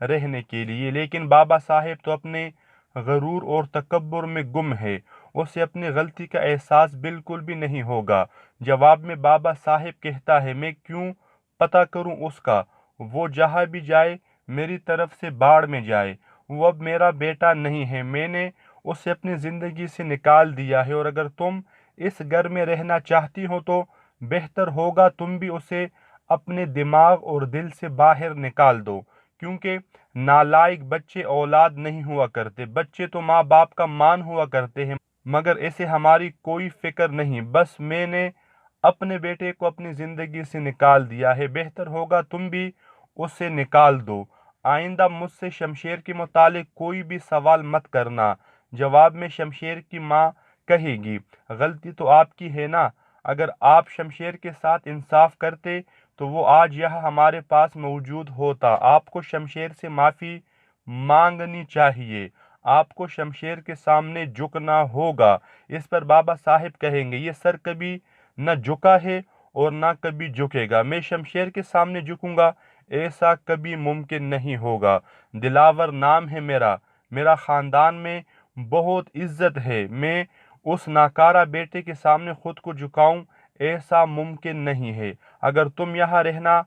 رہنے کے لیے، لیکن بابا صاحب تو اپنے غرور اور تکبر میں گم ہے، اسے اپنی غلطی کا احساس بالکل بھی نہیں ہوگا۔ جواب میں بابا صاحب کہتا ہے، میں کیوں پتہ کروں اس کا، وہ جہاں بھی جائے میری طرف سے باڑ میں جائے، وہ اب میرا بیٹا نہیں ہے، میں نے اسے اپنی زندگی سے نکال دیا ہے، اور اگر تم اس گھر میں رہنا چاہتی ہو تو بہتر ہوگا تم بھی اسے اپنے دماغ اور دل سے باہر نکال دو، کیونکہ نالائق بچے اولاد نہیں ہوا کرتے، بچے تو ماں باپ کا مان ہوا کرتے ہیں، مگر اسے ہماری کوئی فکر نہیں، بس میں نے اپنے بیٹے کو اپنی زندگی سے نکال دیا ہے، بہتر ہوگا تم بھی اسے نکال دو، آئندہ مجھ سے شمشیر کے متعلق کوئی بھی سوال مت کرنا۔ جواب میں شمشیر کی ماں کہے گی، غلطی تو آپ کی ہے نا، اگر آپ شمشیر کے ساتھ انصاف کرتے تو وہ آج یہاں ہمارے پاس موجود ہوتا، آپ کو شمشیر سے معافی مانگنی چاہیے، آپ کو شمشیر کے سامنے جھکنا ہوگا۔ اس پر بابا صاحب کہیں گے، یہ سر کبھی نہ جھکا ہے اور نہ کبھی جھکے گا، میں شمشیر کے سامنے جھکوں گا، ایسا کبھی ممکن نہیں ہوگا، دلاور نام ہے میرا، میرا خاندان میں بہت عزت ہے، میں اس ناکارہ بیٹے کے سامنے خود کو جھکاؤں، ایسا ممکن نہیں ہے، اگر تم یہاں رہنا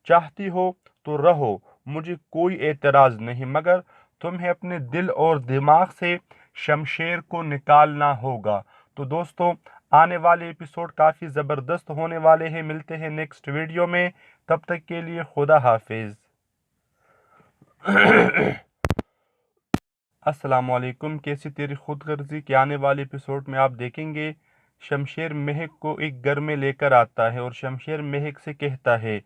چاہتی ہو تو رہو، مجھے کوئی اعتراض نہیں، مگر تمہیں اپنے دل اور دماغ سے شمشیر کو نکالنا ہوگا۔ تو دوستو، آنے والے ایپیسوڈ کافی زبردست ہونے والے ہیں، ملتے ہیں نیکسٹ ویڈیو میں، تب تک کے لیے خدا حافظ۔ السلام علیکم، کیسی تیری خود غرضی کے آنے والے ایپیسوڈ میں آپ دیکھیں گے شمشیر مہک کو ایک گھر میں لے کر آتا ہے اور شمشیر مہک سے کہتا ہے،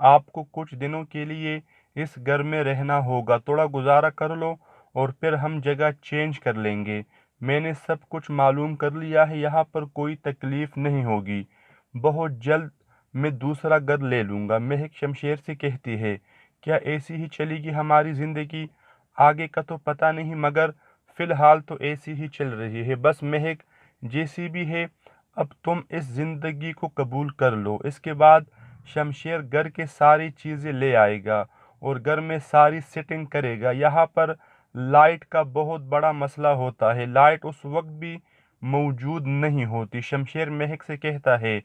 آپ کو کچھ دنوں کے لیے اس گھر میں رہنا ہوگا، تھوڑا گزارا کر لو اور پھر ہم جگہ چینج کر لیں گے، میں نے سب کچھ معلوم کر لیا ہے، یہاں پر کوئی تکلیف نہیں ہوگی، بہت جلد میں دوسرا گھر لے لوں گا۔ مہک شمشیر سے کہتی ہے، کیا ایسی ہی چلے گی ہماری زندگی؟ آگے کا تو پتہ نہیں، مگر فی الحال تو ایسی ہی چل رہی ہے، بس مہک جیسی بھی ہے اب تم اس زندگی کو قبول کر لو۔ اس کے بعد شمشیر گھر کے ساری چیزیں لے آئے گا اور گھر میں ساری سیٹنگ کرے گا۔ یہاں پر لائٹ کا بہت بڑا مسئلہ ہوتا ہے، لائٹ اس وقت بھی موجود نہیں ہوتی۔ شمشیر مہک سے کہتا ہے،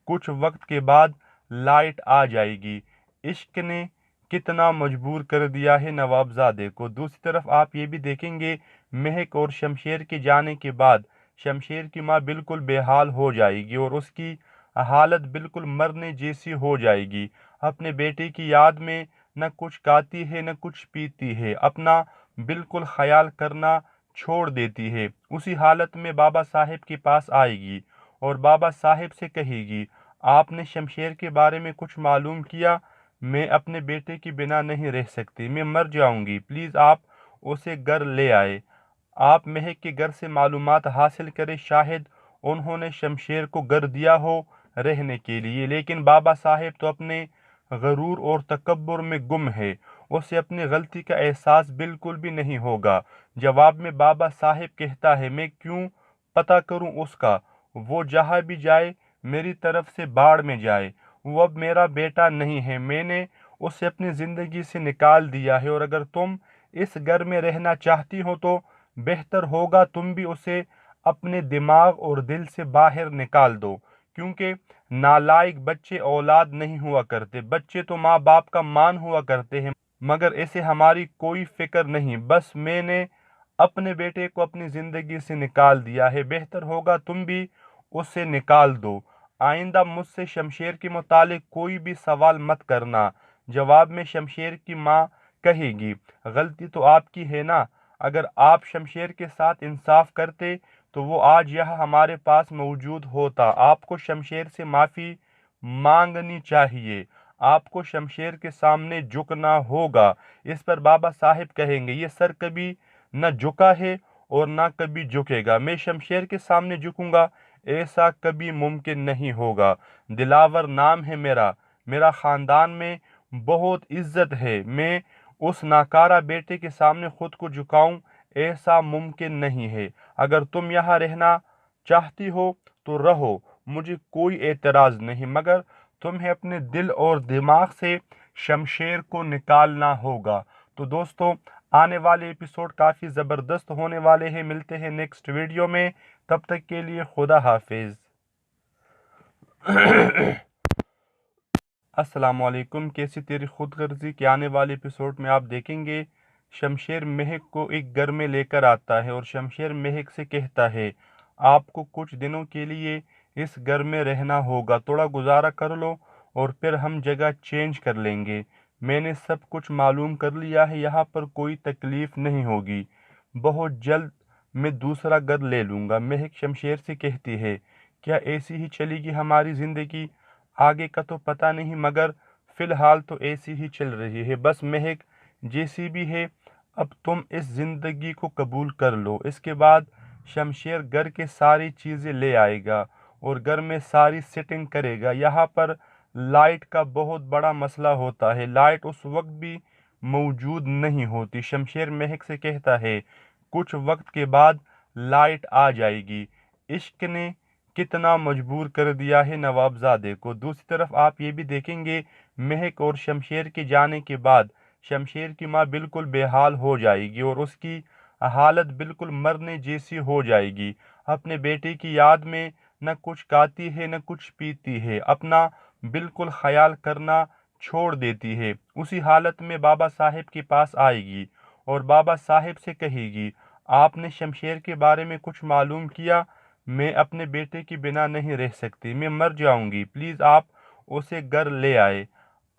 کچھ وقت کے بعد لائٹ آ جائے گی۔ عشق نے کتنا مجبور کر دیا ہے نواب زادے کو۔ دوسری طرف آپ یہ بھی دیکھیں گے، مہک اور شمشیر کے جانے کے بعد شمشیر کی ماں بالکل بے حال ہو جائے گی اور اس کی حالت بالکل مرنے جیسی ہو جائے گی، اپنے بیٹے کی یاد میں نہ کچھ کھاتی ہے نہ کچھ پیتی ہے، اپنا بالکل خیال کرنا چھوڑ دیتی ہے۔ اسی حالت میں بابا صاحب کے پاس آئے گی اور بابا صاحب سے کہے گی، آپ نے شمشیر کے بارے میں کچھ معلوم کیا؟ میں اپنے بیٹے کی بنا نہیں رہ سکتی، میں مر جاؤں گی، پلیز آپ اسے گھر لے آئے۔ آپ مہک کے گھر سے معلومات حاصل کریں، شاید انہوں نے شمشیر کو گھر دیا ہو رہنے کے لیے، لیکن بابا صاحب تو اپنے غرور اور تکبر میں گم ہے، اسے اپنی غلطی کا احساس بالکل بھی نہیں ہوگا۔ جواب میں بابا صاحب کہتا ہے، میں کیوں پتہ کروں اس کا، وہ جہاں بھی جائے میری طرف سے باڑ میں جائے، وہ اب میرا بیٹا نہیں ہے، میں نے اسے اپنی زندگی سے نکال دیا ہے، اور اگر تم اس گھر میں رہنا چاہتی ہو تو بہتر ہوگا تم بھی اسے اپنے دماغ اور دل سے باہر نکال دو، کیونکہ نالائق بچے اولاد نہیں ہوا کرتے، بچے تو ماں باپ کا مان ہوا کرتے ہیں، مگر اسے ہماری کوئی فکر نہیں، بس میں نے اپنے بیٹے کو اپنی زندگی سے نکال دیا ہے، بہتر ہوگا تم بھی اسے نکال دو، آئندہ مجھ سے شمشیر کے متعلق کوئی بھی سوال مت کرنا۔ جواب میں شمشیر کی ماں کہے گی، غلطی تو آپ کی ہے نا، اگر آپ شمشیر کے ساتھ انصاف کرتے تو وہ آج یہاں ہمارے پاس موجود ہوتا، آپ کو شمشیر سے معافی مانگنی چاہیے، آپ کو شمشیر کے سامنے جھکنا ہوگا۔ اس پر بابا صاحب کہیں گے، یہ سر کبھی نہ جھکا ہے اور نہ کبھی جھکے گا، میں شمشیر کے سامنے جھکوں گا، ایسا کبھی ممکن نہیں ہوگا، دلاور نام ہے میرا، میرا خاندان میں بہت عزت ہے، میں اس ناکارہ بیٹے کے سامنے خود کو جھکاؤں، ایسا ممکن نہیں ہے، اگر تم یہاں رہنا چاہتی ہو تو رہو، مجھے کوئی اعتراض نہیں، مگر تمہیں اپنے دل اور دماغ سے شمشیر کو نکالنا ہوگا۔ تو دوستوں آنے والے ایپیسوڈ کافی زبردست ہونے والے ہیں، ملتے ہیں نیکسٹ ویڈیو میں، تب تک کے لیے خدا حافظ۔ السلام علیکم، کیسی تیری خود غرضی کے آنے والے ایپیسوڈ میں آپ دیکھیں گے شمشیر مہک کو ایک گھر میں لے کر آتا ہے اور شمشیر مہک سے کہتا ہے آپ کو کچھ دنوں کے لیے اس گھر میں رہنا ہوگا، تھوڑا گزارا کر لو اور پھر ہم جگہ چینج کر لیں گے۔ میں نے سب کچھ معلوم کر لیا ہے، یہاں پر کوئی تکلیف نہیں ہوگی، بہت جلد میں دوسرا گھر لے لوں گا۔ مہک شمشیر سے کہتی ہے کیا ایسی ہی چلے گی ہماری زندگی؟ آگے کا تو پتہ نہیں، مگر فی الحال تو ایسی ہی چل رہی ہے۔ بس مہک جیسی بھی ہے اب تم اس زندگی کو قبول کر لو۔ اس کے بعد شمشیر گھر کے ساری چیزیں لے آئے گا اور گھر میں ساری سیٹنگ کرے گا۔ یہاں پر لائٹ کا بہت بڑا مسئلہ ہوتا ہے، لائٹ اس وقت بھی موجود نہیں ہوتی۔ شمشیر مہک سے کہتا ہے کچھ وقت کے بعد لائٹ آ جائے گی۔ عشق نے کتنا مجبور کر دیا ہے نوابزادے کو۔ دوسری طرف آپ یہ بھی دیکھیں گے مہک اور شمشیر کے جانے کے بعد شمشیر کی ماں بالکل بے حال ہو جائے گی اور اس کی حالت بالکل مرنے جیسی ہو جائے گی۔ اپنے بیٹے کی یاد میں نہ کچھ کھاتی ہے نہ کچھ پیتی ہے، اپنا بالکل خیال کرنا چھوڑ دیتی ہے۔ اسی حالت میں بابا صاحب کے پاس آئے گی اور بابا صاحب سے کہے گی آپ نے شمشیر کے بارے میں کچھ معلوم کیا؟ میں اپنے بیٹے کے بنا نہیں رہ سکتی، میں مر جاؤں گی، پلیز آپ اسے گھر لے آئے۔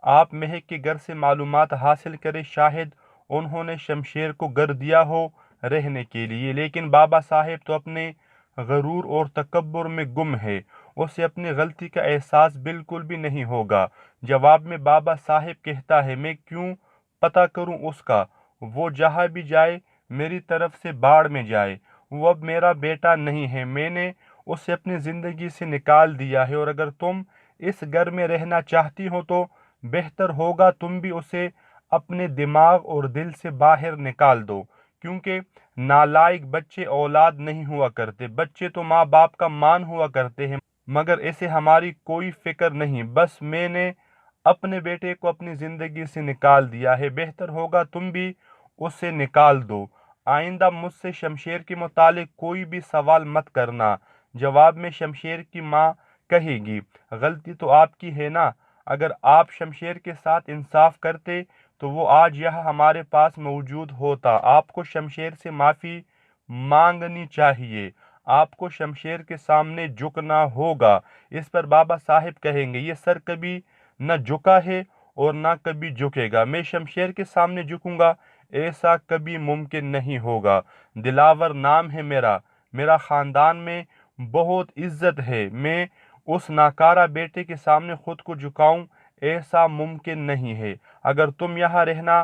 آپ مہک کے گھر سے معلومات حاصل کریں، شاید انہوں نے شمشیر کو گھر دیا ہو رہنے کے لیے، لیکن بابا صاحب تو اپنے غرور اور تکبر میں گم ہے، اسے اپنی غلطی کا احساس بالکل بھی نہیں ہوگا۔ جواب میں بابا صاحب کہتا ہے میں کیوں پتہ کروں اس کا، وہ جہاں بھی جائے میری طرف سے باڑ میں جائے، وہ اب میرا بیٹا نہیں ہے، میں نے اسے اپنی زندگی سے نکال دیا ہے، اور اگر تم اس گھر میں رہنا چاہتی ہو تو بہتر ہوگا تم بھی اسے اپنے دماغ اور دل سے باہر نکال دو، کیونکہ نالائق بچے اولاد نہیں ہوا کرتے، بچے تو ماں باپ کا مان ہوا کرتے ہیں، مگر اسے ہماری کوئی فکر نہیں۔ بس میں نے اپنے بیٹے کو اپنی زندگی سے نکال دیا ہے، بہتر ہوگا تم بھی اسے نکال دو۔ آئندہ مجھ سے شمشیر کے متعلق کوئی بھی سوال مت کرنا۔ جواب میں شمشیر کی ماں کہے گی غلطی تو آپ کی ہے نا، اگر آپ شمشیر کے ساتھ انصاف کرتے تو وہ آج یہاں ہمارے پاس موجود ہوتا۔ آپ کو شمشیر سے معافی مانگنی چاہیے، آپ کو شمشیر کے سامنے جھکنا ہوگا۔ اس پر بابا صاحب کہیں گے یہ سر کبھی نہ جھکا ہے اور نہ کبھی جھکے گا، میں شمشیر کے سامنے جھکوں گا ایسا کبھی ممکن نہیں ہوگا۔ دلاور نام ہے میرا، میرا خاندان میں بہت عزت ہے، میں اس ناکارہ بیٹے کے سامنے خود کو جھکاؤں ایسا ممکن نہیں ہے۔ اگر تم یہاں رہنا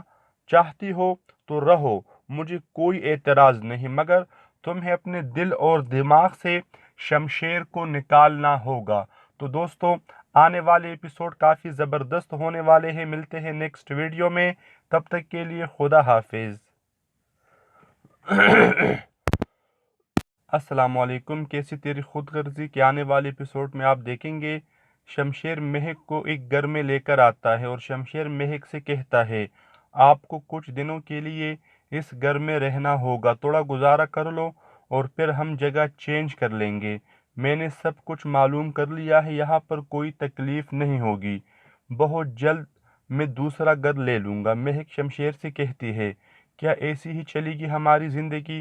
چاہتی ہو تو رہو، مجھے کوئی اعتراض نہیں، مگر تمہیں اپنے دل اور دماغ سے شمشیر کو نکالنا ہوگا۔ تو دوستو آنے والے ایپیسوڈ کافی زبردست ہونے والے ہیں، ملتے ہیں نیکسٹ ویڈیو میں، تب تک کے لیے خدا حافظ۔ السلام علیکم، کیسی تیری خود غرضی کے آنے والے ایپیسوڈ میں آپ دیکھیں گے شمشیر مہک کو ایک گھر میں لے کر آتا ہے اور شمشیر مہک سے کہتا ہے آپ کو کچھ دنوں کے لیے اس گھر میں رہنا ہوگا، تھوڑا گزارا کر لو اور پھر ہم جگہ چینج کر لیں گے۔ میں نے سب کچھ معلوم کر لیا ہے، یہاں پر کوئی تکلیف نہیں ہوگی، بہت جلد میں دوسرا گھر لے لوں گا۔ مہک شمشیر سے کہتی ہے کیا ایسی ہی چلے گی ہماری زندگی؟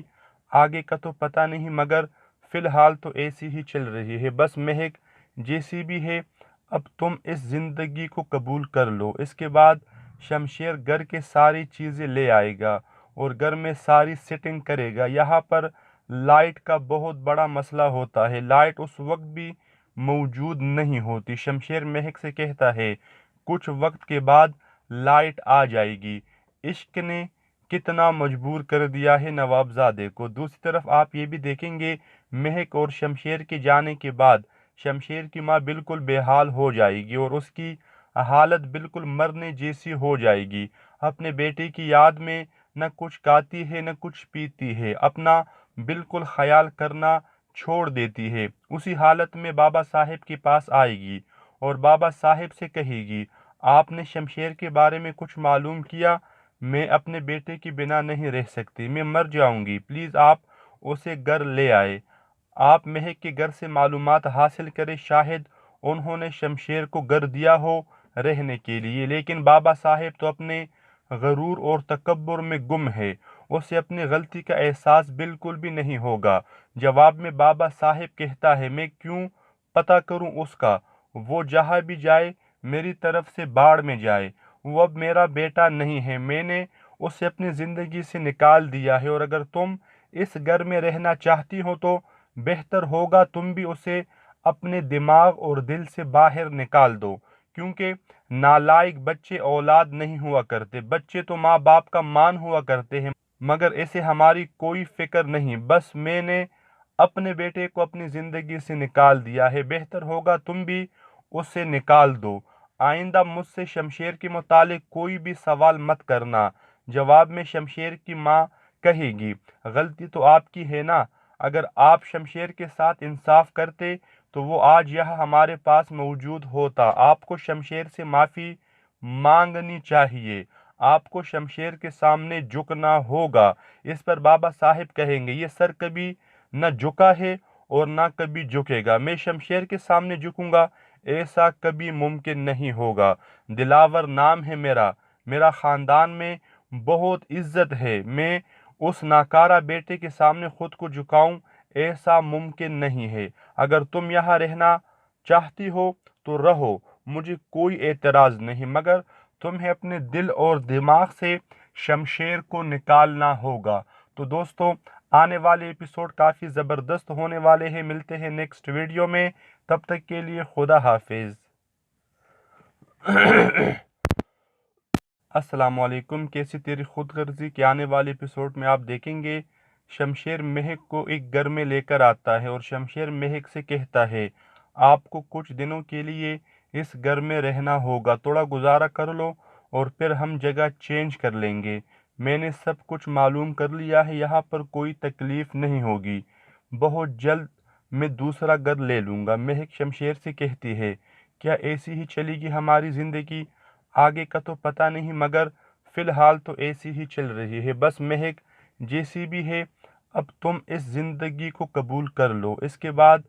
آگے کا تو پتہ نہیں، مگر فی الحال تو ایسی ہی چل رہی ہے۔ بس مہک جیسی بھی ہے اب تم اس زندگی کو قبول کر لو۔ اس کے بعد شمشیر گھر کے ساری چیزیں لے آئے گا اور گھر میں ساری سیٹنگ کرے گا۔ یہاں پر لائٹ کا بہت بڑا مسئلہ ہوتا ہے، لائٹ اس وقت بھی موجود نہیں ہوتی۔ شمشیر مہک سے کہتا ہے کچھ وقت کے بعد لائٹ آ جائے گی۔ عشق نے کتنا مجبور کر دیا ہے نوابزادے کو۔ دوسری طرف آپ یہ بھی دیکھیں گے مہک اور شمشیر کے جانے کے بعد شمشیر کی ماں بالکل بے حال ہو جائے گی اور اس کی حالت بالکل مرنے جیسی ہو جائے گی۔ اپنے بیٹے کی یاد میں نہ کچھ کھاتی ہے نہ کچھ پیتی ہے، اپنا بالکل خیال کرنا چھوڑ دیتی ہے۔ اسی حالت میں بابا صاحب کے پاس آئے گی اور بابا صاحب سے کہے گی آپ نے شمشیر کے بارے میں کچھ معلوم کیا؟ میں اپنے بیٹے کے بنا نہیں رہ سکتی، میں مر جاؤں گی، پلیز آپ اسے گھر لے آئے۔ آپ مہک کے گھر سے معلومات حاصل کریں، شاید انہوں نے شمشیر کو گھر دیا ہو رہنے کے لیے، لیکن بابا صاحب تو اپنے غرور اور تکبر میں گم ہے، اسے اپنی غلطی کا احساس بالکل بھی نہیں ہوگا۔ جواب میں بابا صاحب کہتا ہے، میں کیوں پتہ کروں اس کا، وہ جہاں بھی جائے میری طرف سے باڑ میں جائے، وہ اب میرا بیٹا نہیں ہے، میں نے اسے اپنی زندگی سے نکال دیا ہے، اور اگر تم اس گھر میں رہنا چاہتی ہو تو بہتر ہوگا تم بھی اسے اپنے دماغ اور دل سے باہر نکال دو، کیونکہ نالائق بچے اولاد نہیں ہوا کرتے، بچے تو ماں باپ کا مان ہوا کرتے ہیں، مگر اسے ہماری کوئی فکر نہیں، بس میں نے اپنے بیٹے کو اپنی زندگی سے نکال دیا ہے، بہتر ہوگا تم بھی اسے نکال دو، آئندہ مجھ سے شمشیر کے متعلق کوئی بھی سوال مت کرنا۔ جواب میں شمشیر کی ماں کہے گی، غلطی تو آپ کی ہے نا، اگر آپ شمشیر کے ساتھ انصاف کرتے تو وہ آج یہاں ہمارے پاس موجود ہوتا، آپ کو شمشیر سے معافی مانگنی چاہیے، آپ کو شمشیر کے سامنے جھکنا ہوگا۔ اس پر بابا صاحب کہیں گے، یہ سر کبھی نہ جھکا ہے اور نہ کبھی جھکے گا، میں شمشیر کے سامنے جھکوں گا، ایسا کبھی ممکن نہیں ہوگا، دلاور نام ہے میرا، میرا خاندان میں بہت عزت ہے، میں اس ناکارہ بیٹے کے سامنے خود کو جھکاؤں، ایسا ممکن نہیں ہے، اگر تم یہاں رہنا چاہتی ہو تو رہو، مجھے کوئی اعتراض نہیں، مگر تمہیں اپنے دل اور دماغ سے شمشیر کو نکالنا ہوگا۔ تو دوستو، آنے والے ایپیسوڈ کافی زبردست ہونے والے ہیں، ملتے ہیں نیکسٹ ویڈیو میں، تب تک کے لیے خدا حافظ۔ السلام علیکم، کیسی تیری خود غرضی کے آنے والے ایپیسوڈ میں آپ دیکھیں گے شمشیر مہک کو ایک گھر میں لے کر آتا ہے اور شمشیر مہک سے کہتا ہے، آپ کو کچھ دنوں کے لیے اس گھر میں رہنا ہوگا، تھوڑا گزارا کر لو اور پھر ہم جگہ چینج کر لیں گے، میں نے سب کچھ معلوم کر لیا ہے، یہاں پر کوئی تکلیف نہیں ہوگی، بہت جلد میں دوسرا گھر لے لوں گا۔ مہک شمشیر سے کہتی ہے، کیا ایسی ہی چلے گی ہماری زندگی؟ آگے کا تو پتہ نہیں، مگر فی الحال تو ایسی ہی چل رہی ہے، بس مہک جیسی بھی ہے اب تم اس زندگی کو قبول کر لو۔ اس کے بعد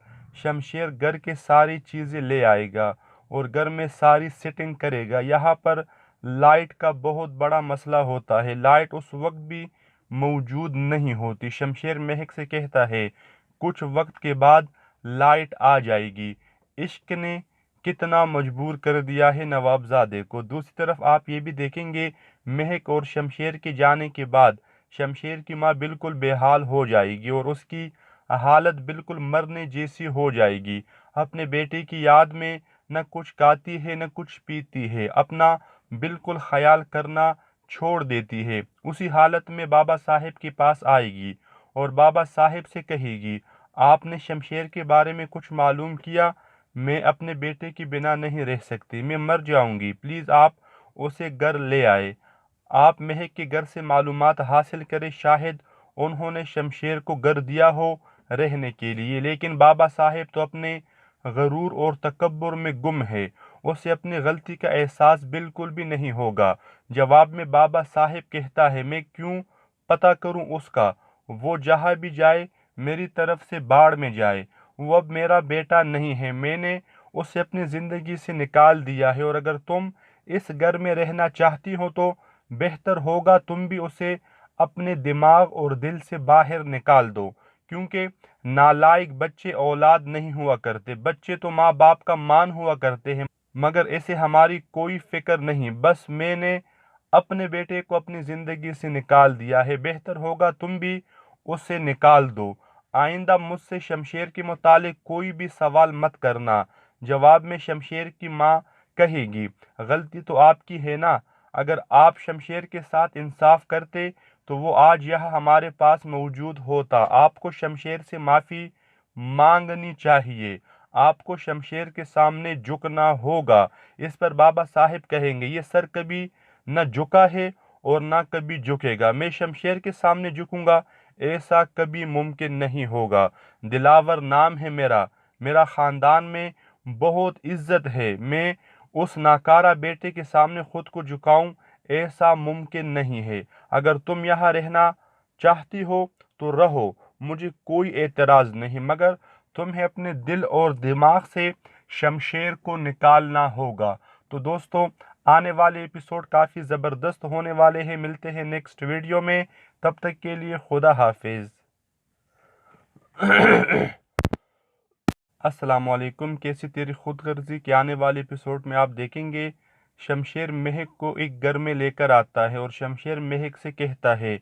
شمشیر گھر کے ساری چیزیں لے آئے گا اور گھر میں ساری سیٹنگ کرے گا۔ یہاں پر لائٹ کا بہت بڑا مسئلہ ہوتا ہے، لائٹ اس وقت بھی موجود نہیں ہوتی۔ شمشیر مہک سے کہتا ہے، کچھ وقت کے بعد لائٹ آ جائے گی۔ عشق نے کتنا مجبور کر دیا ہے نوابزادے کو۔ دوسری طرف آپ یہ بھی دیکھیں گے، مہک اور شمشیر کے جانے کے بعد شمشیر کی ماں بالکل بے حال ہو جائے گی اور اس کی حالت بالکل مرنے جیسی ہو جائے گی، اپنے بیٹے کی یاد میں نہ کچھ کھاتی ہے نہ کچھ پیتی ہے، اپنا بالکل خیال کرنا چھوڑ دیتی ہے۔ اسی حالت میں بابا صاحب کے پاس آئے گی اور بابا صاحب سے کہے گی، آپ نے شمشیر کے بارے میں کچھ معلوم کیا؟ میں اپنے بیٹے کے بنا نہیں رہ سکتی، میں مر جاؤں گی، پلیز آپ اسے گھر لے آئے۔ آپ مہک کے گھر سے معلومات حاصل کریں، شاید انہوں نے شمشیر کو گھر دیا ہو رہنے کے لیے، لیکن بابا صاحب تو اپنے غرور اور تکبر میں گم ہے، اسے اپنی غلطی کا احساس بالکل بھی نہیں ہوگا۔ جواب میں بابا صاحب کہتا ہے، میں کیوں پتہ کروں اس کا، وہ جہاں بھی جائے میری طرف سے باڑ میں جائے، وہ اب میرا بیٹا نہیں ہے، میں نے اسے اپنی زندگی سے نکال دیا ہے، اور اگر تم اس گھر میں رہنا چاہتی ہو تو بہتر ہوگا تم بھی اسے اپنے دماغ اور دل سے باہر نکال دو، کیونکہ نالائق بچے اولاد نہیں ہوا کرتے، بچے تو ماں باپ کا مان ہوا کرتے ہیں، مگر اسے ہماری کوئی فکر نہیں، بس میں نے اپنے بیٹے کو اپنی زندگی سے نکال دیا ہے، بہتر ہوگا تم بھی اسے نکال دو، آئندہ مجھ سے شمشیر کے متعلق کوئی بھی سوال مت کرنا۔ جواب میں شمشیر کی ماں کہے گی، غلطی تو آپ کی ہے نا، اگر آپ شمشیر کے ساتھ انصاف کرتے تو وہ آج یہاں ہمارے پاس موجود ہوتا، آپ کو شمشیر سے معافی مانگنی چاہیے، آپ کو شمشیر کے سامنے جھکنا ہوگا۔ اس پر بابا صاحب کہیں گے، یہ سر کبھی نہ جھکا ہے اور نہ کبھی جھکے گا، میں شمشیر کے سامنے جھکوں گا، ایسا کبھی ممکن نہیں ہوگا، دلاور نام ہے میرا، میرا خاندان میں بہت عزت ہے، میں اس ناکارہ بیٹے کے سامنے خود کو جھکاؤں، ایسا ممکن نہیں ہے۔ اگر تم یہاں رہنا چاہتی ہو تو رہو، مجھے کوئی اعتراض نہیں، مگر تمہیں اپنے دل اور دماغ سے شمشیر کو نکالنا ہوگا۔ تو دوستو، آنے والے ایپیسوڈ کافی زبردست ہونے والے ہیں۔ ملتے ہیں نیکسٹ ویڈیو میں، تب تک کے لیے خدا حافظ۔ السلام علیکم۔ کیسی تیری خود غرضی کے آنے والے ایپیسوڈ میں آپ دیکھیں گے شمشیر مہک کو ایک گھر میں لے کر آتا ہے اور شمشیر مہک سے کہتا ہے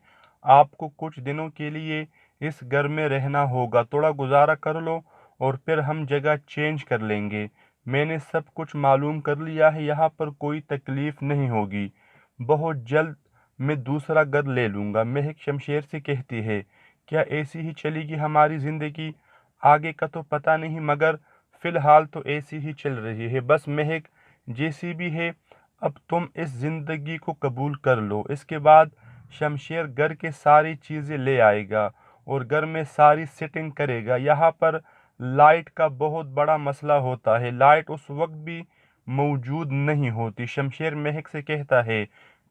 آپ کو کچھ دنوں کے لیے اس گھر میں رہنا ہوگا، تھوڑا گزارا کر لو اور پھر ہم جگہ چینج کر لیں گے۔ میں نے سب کچھ معلوم کر لیا ہے، یہاں پر کوئی تکلیف نہیں ہوگی، بہت جلد میں دوسرا گھر لے لوں گا۔ مہک شمشیر سے کہتی ہے کیا ایسی ہی چلے گی ہماری زندگی؟ آگے کا تو پتہ نہیں، مگر فی الحال تو ایسی ہی چل رہی ہے۔ بس مہک جیسی بھی ہے، اب تم اس زندگی کو قبول کر لو۔ اس کے بعد شمشیر گھر کے ساری چیزیں لے آئے گا اور گھر میں ساری سیٹنگ کرے گا۔ یہاں پر لائٹ کا بہت بڑا مسئلہ ہوتا ہے، لائٹ اس وقت بھی موجود نہیں ہوتی۔ شمشیر مہک سے کہتا ہے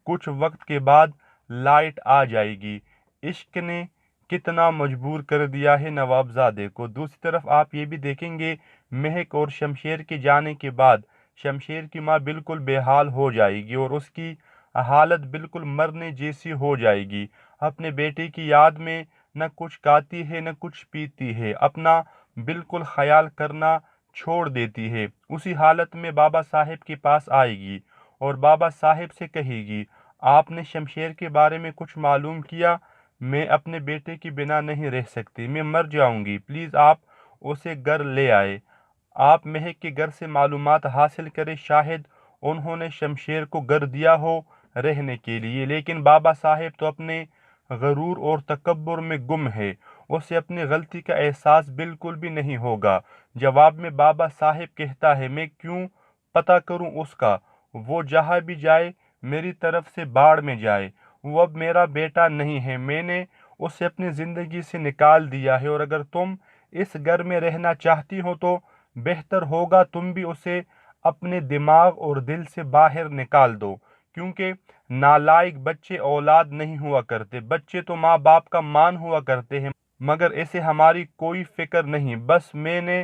کچھ وقت کے بعد لائٹ آ جائے گی۔ عشق نے کتنا مجبور کر دیا ہے نوابزادے کو۔ دوسری طرف آپ یہ بھی دیکھیں گے مہک اور شمشیر کے جانے کے بعد شمشیر کی ماں بالکل بے حال ہو جائے گی اور اس کی حالت بالکل مرنے جیسی ہو جائے گی۔ اپنے بیٹے کی یاد میں نہ کچھ کھاتی ہے نہ کچھ پیتی ہے، اپنا بالکل خیال کرنا چھوڑ دیتی ہے۔ اسی حالت میں بابا صاحب کے پاس آئے گی اور بابا صاحب سے کہے گی آپ نے شمشیر کے بارے میں کچھ معلوم کیا؟ میں اپنے بیٹے کے بنا نہیں رہ سکتی، میں مر جاؤں گی، پلیز آپ اسے گھر لے آئے۔ آپ مہک کے گھر سے معلومات حاصل کریں، شاید انہوں نے شمشیر کو گھر دیا ہو رہنے کے لیے، لیکن بابا صاحب تو اپنے غرور اور تکبر میں گم ہے، اسے اپنی غلطی کا احساس بالکل بھی نہیں ہوگا۔ جواب میں بابا صاحب کہتا ہے میں کیوں پتہ کروں اس کا، وہ جہاں بھی جائے میری طرف سے باڑ میں جائے، وہ اب میرا بیٹا نہیں ہے، میں نے اسے اپنی زندگی سے نکال دیا ہے، اور اگر تم اس گھر میں رہنا چاہتی ہو تو بہتر ہوگا تم بھی اسے اپنے دماغ اور دل سے باہر نکال دو، کیونکہ نالائق بچے اولاد نہیں ہوا کرتے، بچے تو ماں باپ کا مان ہوا کرتے ہیں، مگر اسے ہماری کوئی فکر نہیں۔ بس میں نے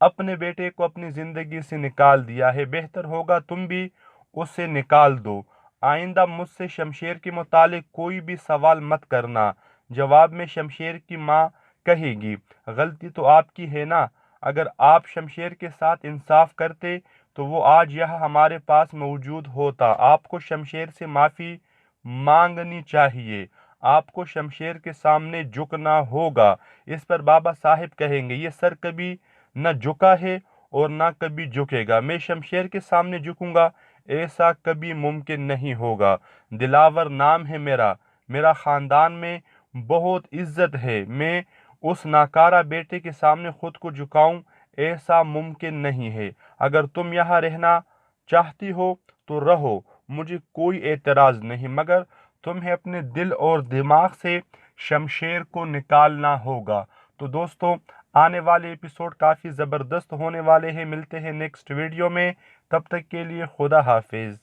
اپنے بیٹے کو اپنی زندگی سے نکال دیا ہے، بہتر ہوگا تم بھی اسے نکال دو۔ آئندہ مجھ سے شمشیر کے متعلق کوئی بھی سوال مت کرنا۔ جواب میں شمشیر کی ماں کہے گی غلطی تو آپ کی ہے نا، اگر آپ شمشیر کے ساتھ انصاف کرتے تو وہ آج یہاں ہمارے پاس موجود ہوتا۔ آپ کو شمشیر سے معافی مانگنی چاہیے، آپ کو شمشیر کے سامنے جھکنا ہوگا۔ اس پر بابا صاحب کہیں گے یہ سر کبھی نہ جھکا ہے اور نہ کبھی جھکے گا، میں شمشیر کے سامنے جھکوں گا، ایسا کبھی ممکن نہیں ہوگا۔ دلاور نام ہے میرا، میرا خاندان میں بہت عزت ہے، میں اس ناکارہ بیٹے کے سامنے خود کو جھکاؤں، ایسا ممکن نہیں ہے۔ اگر تم یہاں رہنا چاہتی ہو تو رہو، مجھے کوئی اعتراض نہیں، مگر تمہیں اپنے دل اور دماغ سے شمشیر کو نکالنا ہوگا۔ تو دوستو، آنے والے ایپیسوڈ کافی زبردست ہونے والے ہیں۔ ملتے ہیں نیکسٹ ویڈیو میں، تب تک کے لیے خدا حافظ۔